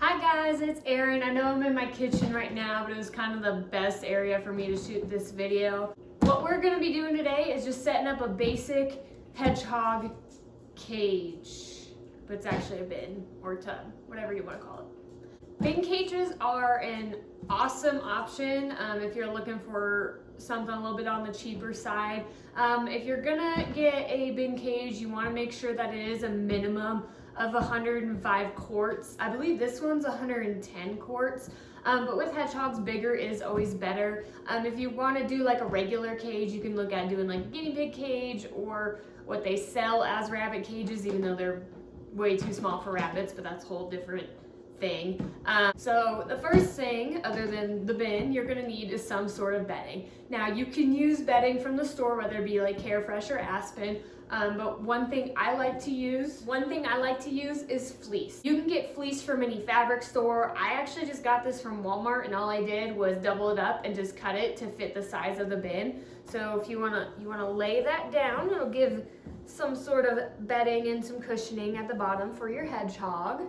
Hi guys, it's Erin. I know I'm in my kitchen right now, but it was kind of the best area for me to shoot this video. What we're gonna be doing today is just setting up a basic hedgehog cage, but it's actually a bin or tub, whatever you wanna call it. Bin cages are an awesome option if you're looking for something a little bit on the cheaper side. If you're gonna get a bin cage, you wanna make sure that it is a minimum of 105 quarts. I believe this one's 110 quarts, but with hedgehogs, bigger is always better. If you want to do like a regular cage, you can look at doing like a guinea pig cage or what they sell as rabbit cages, even though they're way too small for rabbits, but that's a whole different thing. So the first thing, other than the bin, you're gonna need is some sort of bedding. Now you can use bedding from the store, whether it be like Carefresh or Aspen, but one thing I like to use is fleece. You can get fleece from any fabric store. I actually just got this from Walmart, and all I did was double it up and just cut it to fit the size of the bin. So if you wanna lay that down, it'll give some sort of bedding and some cushioning at the bottom for your hedgehog.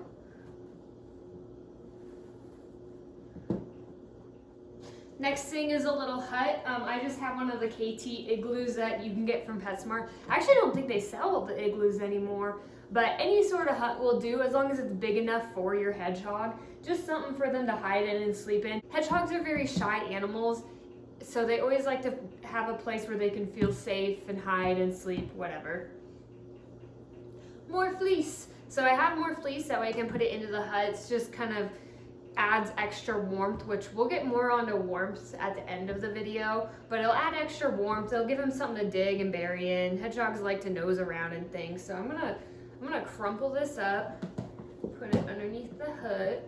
Next thing is a little hut. I just have one of the KT igloos that you can get from PetSmart. I actually don't think they sell the igloos anymore, but any sort of hut will do as long as it's big enough for your hedgehog. Just something for them to hide in and sleep in. Hedgehogs are very shy animals, so they always like to have a place where they can feel safe and hide and sleep, whatever. More fleece. So I have more fleece, that way I can put it into the hut. It's just kind of adds extra warmth, which we'll get more onto warmth at the end of the video, but it'll add extra warmth. It'll give them something to dig and bury in. Hedgehogs like to nose around and things, so I'm gonna crumple this up, put it underneath the hood.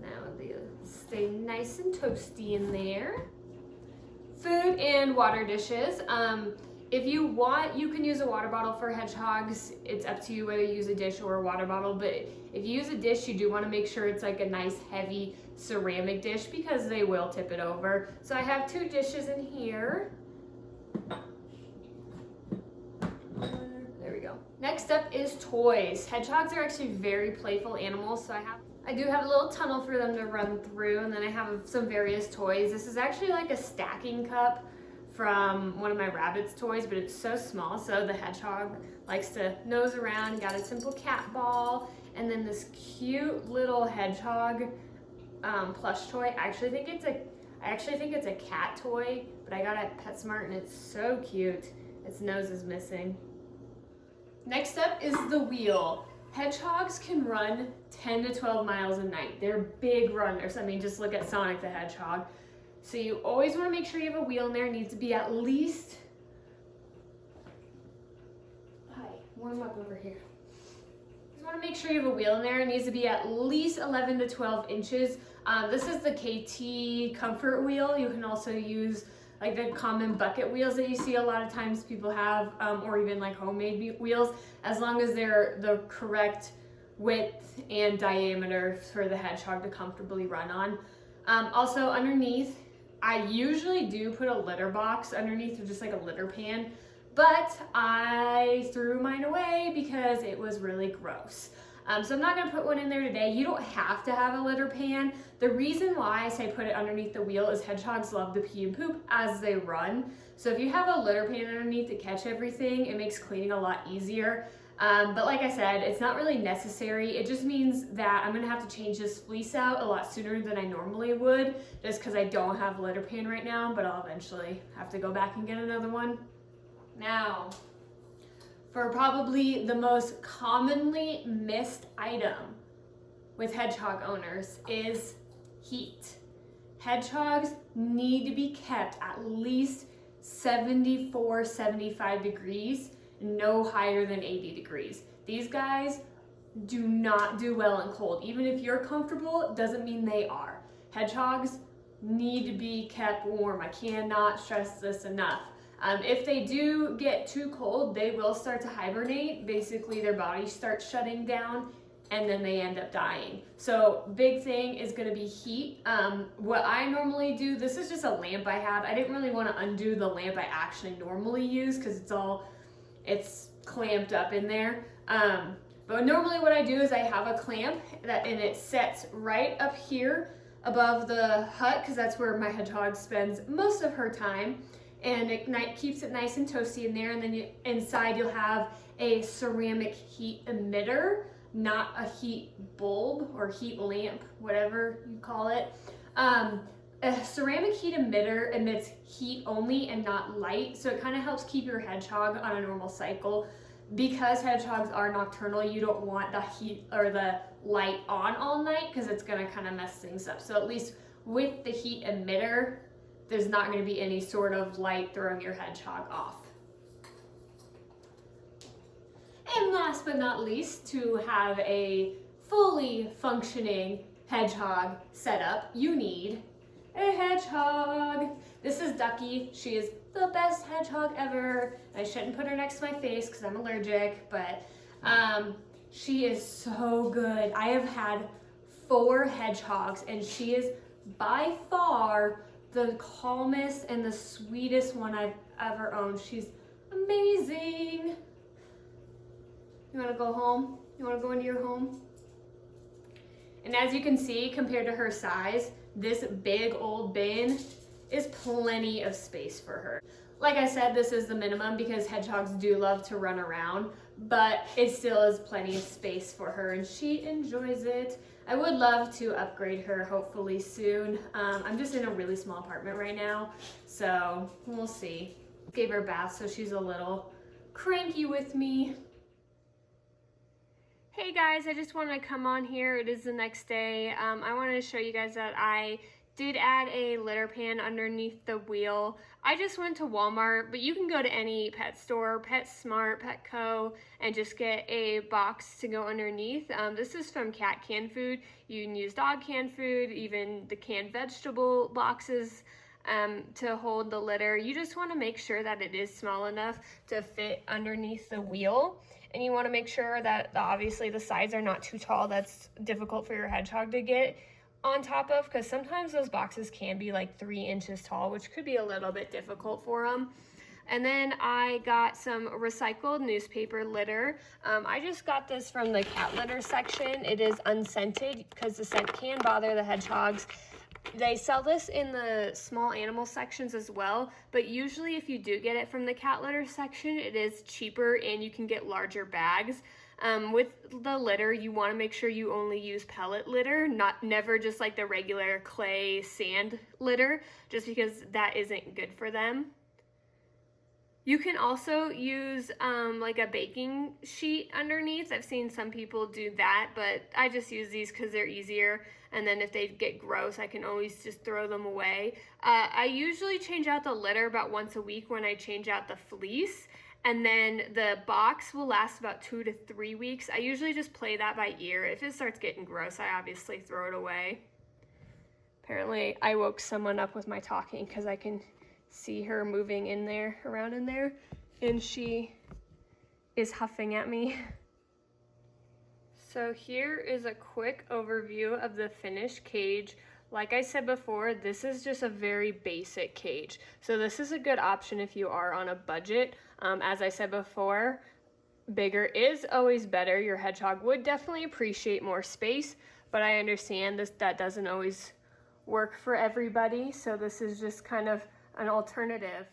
Now they'll stay nice and toasty in there. Food and water dishes. If you want, you can use a water bottle for hedgehogs. It's up to you whether you use a dish or a water bottle, but if you use a dish, you do want to make sure it's like a nice heavy ceramic dish because they will tip it over. So I have 2 dishes in here. There we go. Next up is toys. Hedgehogs are actually very playful animals, so I do have a little tunnel for them to run through, and then I have some various toys. This is actually like a stacking cup from one of my rabbit's toys, but it's so small, so the hedgehog likes to nose around. Got a simple cat ball, and then this cute little hedgehog plush toy. I actually think it's a cat toy, but I got it at PetSmart, and it's so cute. Its nose is missing. Next up is the wheel. Hedgehogs can run 10 to 12 miles a night. They're big runners. I mean, just look at Sonic the Hedgehog. So you always want to make sure you have a wheel in there. It needs to be at least, warm up over here. You want to make sure you have a wheel in there. It needs to be at least 11 to 12 inches. This is the KT Comfort wheel. You can also use like the common bucket wheels that you see a lot of times people have, or even like homemade wheels, as long as they're the correct width and diameter for the hedgehog to comfortably run on. Also underneath, I usually do put a litter box underneath, or just like a litter pan, but I threw mine away because it was really gross. So I'm not gonna put one in there today. You don't have to have a litter pan. The reason why I say put it underneath the wheel is hedgehogs love to pee and poop as they run. So if you have a litter pan underneath to catch everything, it makes cleaning a lot easier. But like I said, it's not really necessary. It just means that I'm gonna have to change this fleece out a lot sooner than I normally would, just because I don't have a litter pan right now, but I'll eventually have to go back and get another one. Now, for probably the most commonly missed item with hedgehog owners is heat. Hedgehogs need to be kept at least 74, 75 degrees, no higher than 80 degrees. These guys do not do well in cold. Even if you're comfortable, it doesn't mean they are. Hedgehogs need to be kept warm. I cannot stress this enough. If they do get too cold, they will start to hibernate. Basically, their bodies start shutting down and then they end up dying. So big thing is going to be heat. What I normally do, this is just a lamp I have. I didn't really want to undo the lamp I actually normally use because it's clamped up in there. But normally what I do is I have a clamp and it sets right up here above the hut because that's where my hedgehog spends most of her time, and it keeps it nice and toasty in there. And then inside you'll have a ceramic heat emitter, not a heat bulb or heat lamp, whatever you call it. A ceramic heat emitter emits heat only and not light, so it kind of helps keep your hedgehog on a normal cycle. Because hedgehogs are nocturnal, you don't want the heat or the light on all night because it's going to kind of mess things up. So at least with the heat emitter, there's not going to be any sort of light throwing your hedgehog off. And last but not least, to have a fully functioning hedgehog setup, you need a hedgehog. This is Ducky. She is the best hedgehog ever. I shouldn't put her next to my face because I'm allergic, but she is so good. I have had 4 hedgehogs, and she is by far the calmest and the sweetest one I've ever owned. She's amazing. You want to go home? You want to go into your home? And as you can see, compared to her size, this big old bin is plenty of space for her. Like I said, this is the minimum because hedgehogs do love to run around, but it still is plenty of space for her and she enjoys it. I would love to upgrade her hopefully soon. I'm just in a really small apartment right now, so we'll see. Gave her a bath, so she's a little cranky with me. Hey guys, I just wanted to come on here. It is the next day. I wanted to show you guys that I did add a litter pan underneath the wheel. I just went to Walmart, but you can go to any pet store, PetSmart, Petco, and just get a box to go underneath. This is from cat canned food. You can use dog canned food, even the canned vegetable boxes to hold the litter. You just want to make sure that it is small enough to fit underneath the wheel. And you want to make sure that obviously the sides are not too tall. That's difficult for your hedgehog to get on top of, because sometimes those boxes can be like 3 inches tall, which could be a little bit difficult for them. And then I got some recycled newspaper litter. I just got this from the cat litter section. It is unscented because the scent can bother the hedgehogs. They sell this in the small animal sections as well, but usually if you do get it from the cat litter section, it is cheaper and you can get larger bags. With the litter, you want to make sure you only use pellet litter, never just like the regular clay sand litter, just because that isn't good for them. You can also use like a baking sheet underneath. I've seen some people do that, but I just use these because they're easier. And then if they get gross, I can always just throw them away. I usually change out the litter about once a week when I change out the fleece. And then the box will last about 2 to 3 weeks. I usually just play that by ear. If it starts getting gross, I obviously throw it away. Apparently, I woke someone up with my talking because I can see her moving in there, around in there, and she is huffing at me. So here is a quick overview of the finished cage. Like I said before, this is just a very basic cage. So this is a good option if you are on a budget. As I said before, bigger is always better. Your hedgehog would definitely appreciate more space, but I understand that doesn't always work for everybody. So this is just kind of an alternative.